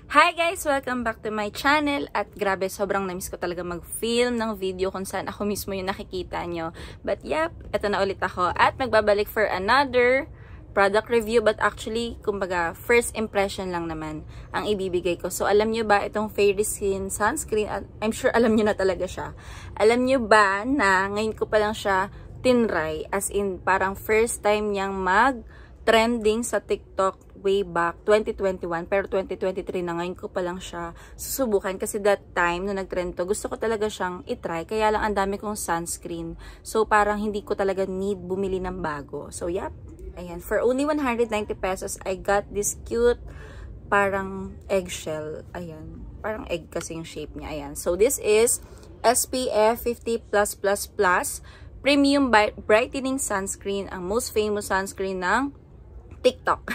Hi guys! Welcome back to my channel. At grabe, sobrang namiss ko talaga mag-film ng video kung saan ako mismo yung nakikita nyo. But yep, eto na ulit ako. At magbabalik for another product review. But actually, kumbaga, first impression lang naman ang ibibigay ko. So alam nyo ba itong Fairy Skin Sunscreen? I'm sure alam nyo na talaga siya. Alam nyo ba na ngayon ko pa lang siya tinry? As in, parang first time niyang mag-trending sa TikTok way back 2021, pero 2023 na, ngayon ko pa lang siya susubukan kasi that time na nag-trend to, gusto ko talaga siyang itry, kaya lang ang dami kong sunscreen, so parang hindi ko talaga need bumili ng bago. So yep, ayan, for only 190 pesos I got this cute parang eggshell, ayan, parang egg kasi yung shape niya, ayan. So this is SPF 50+++ Premium Brightening Sunscreen, ang most famous sunscreen ng TikTok.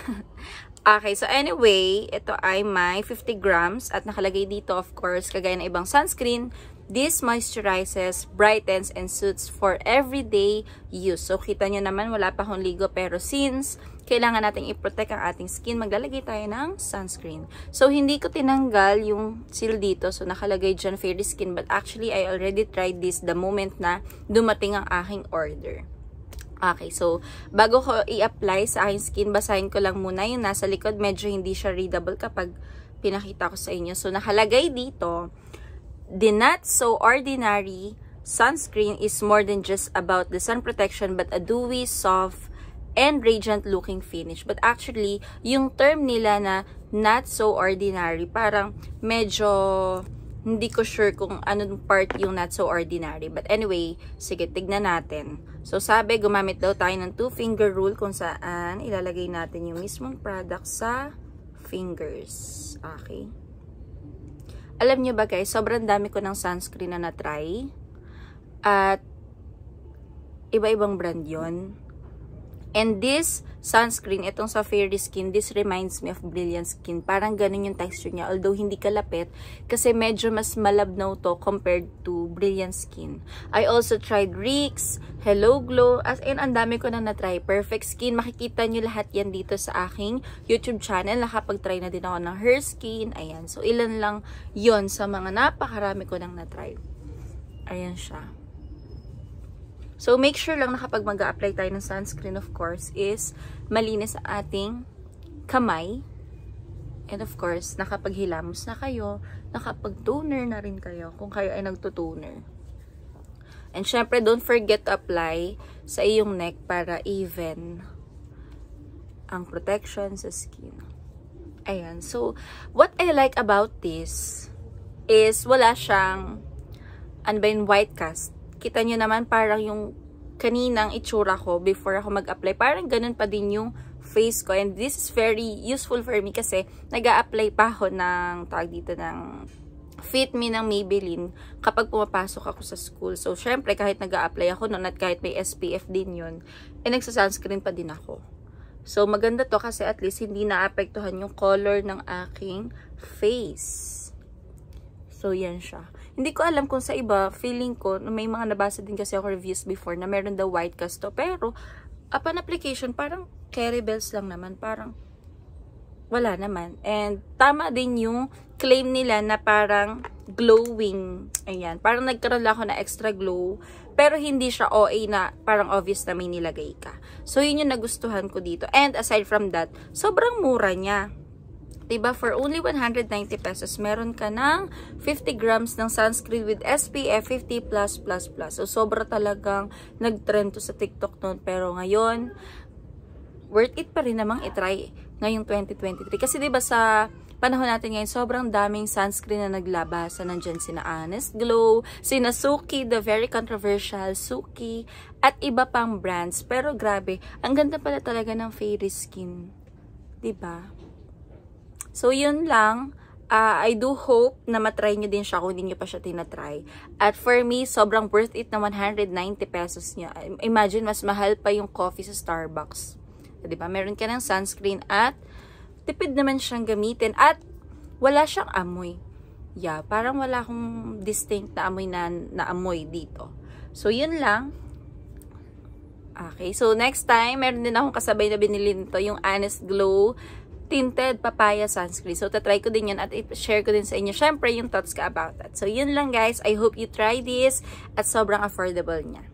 Okay, so anyway, ito ay may 50 grams at nakalagay dito, of course, kagaya ng ibang sunscreen, this moisturizes, brightens, and suits for everyday use. So, kita nyo naman, wala pa akong ligo, pero since kailangan natin i-protect ang ating skin, maglalagay tayo ng sunscreen. So, hindi ko tinanggal yung seal dito. So, nakalagay dyan Fairy Skin, but actually, I already tried this the moment na dumating ang aking order. Okay, so, bago ko i-apply sa aking skin, basahin ko lang muna yung nasa likod. Medyo hindi siya readable kapag pinakita ko sa inyo. So, nakalagay dito, the not so ordinary sunscreen is more than just about the sun protection, but a dewy, soft, and radiant looking finish. But actually, yung term nila na not so ordinary, parang medyo hindi ko sure kung anong part yung not so ordinary. But anyway, sige, tignan natin. So, sabi, gumamit daw tayo ng 2-finger rule kung saan ilalagay natin yung mismong product sa fingers. Okay. Alam nyo ba guys, sobrang dami ko ng sunscreen na na-try. At iba-ibang brand yon. And this sunscreen, itong sa Fairy Skin, this reminds me of Brilliant Skin. Parang ganun yung texture niya. Although hindi kalapit, kasi medyo mas malabnaw to compared to Brilliant Skin. I also tried Rix, Hello Glow, as in, ang dami ko na na-try. Perfect Skin, makikita nyo lahat yan dito sa aking YouTube channel. Nakapag-try na din ako ng Her Skin. Ayan, so ilan lang yon sa mga napakarami ko nang na-try. Ayan siya. So, make sure lang na kapag mag-a-apply tayo ng sunscreen, of course, is malinis ang ating kamay. And of course, nakapaghilamos na kayo, nakapag-toner na rin kayo kung kayo ay nagtutoner. And syempre, don't forget to apply sa iyong neck para even ang protection sa skin. Ayan. So, what I like about this is wala siyang white cast. Kita nyo naman parang yung kaninang itsura ko before ako mag-apply. Parang ganun pa din yung face ko. And this is very useful for me kasi nag-a-apply pa ako ng tawag dito ng Fit Me ng Maybelline kapag pumapasok ako sa school. So, syempre, kahit nag-a-apply ako noon at kahit may SPF din yun, nagsa-sunscreen pa din ako. So, maganda to kasi at least hindi naapektuhan yung color ng aking face. So, yan siya. Hindi ko alam kung sa iba, feeling ko, may mga nabasa din kasi ako reviews before na meron daw white cast to. Pero, upon application, parang carry bells lang naman. Parang, wala naman. And, tama din yung claim nila na parang glowing. Ayan. Parang nagkaroon lang ako na extra glow. Pero, hindi siya OA na parang obvious na may nilagay ka. So, yun yung nagustuhan ko dito. And, aside from that, sobrang mura niya. Diba? For only 190 pesos, meron ka ng 50 grams ng sunscreen with SPF 50+++. So, sobra talagang nag-trend to sa TikTok noon. Pero ngayon, worth it pa rin namang itry ngayong 2023. Kasi diba sa panahon natin ngayon, sobrang daming sunscreen na naglabas. Nandyan sina Honest Glow, sina Suki, the very controversial Suki, at iba pang brands. Pero grabe, ang ganda pala talaga ng Fairy Skin. Diba? So, yun lang. I do hope na matry nyo din siya kung hindi nyo pa siya tinatry. At for me, sobrang worth it na 190 pesos niya. Imagine, mas mahal pa yung coffee sa Starbucks. Diba? Meron ka ng sunscreen at tipid naman siyang gamitin. At wala siyang amoy. Yeah, parang wala akong distinct na amoy na amoy dito. So, yun lang. Okay, so next time, meron din akong kasabay na binili nito, yung Honest Glow tinted papaya sunscreen. So, tatry ko din yan at i-share ko din sa inyo, syempre, yung thoughts ka about that. So, yun lang guys. I hope you try this at sobrang affordable niya.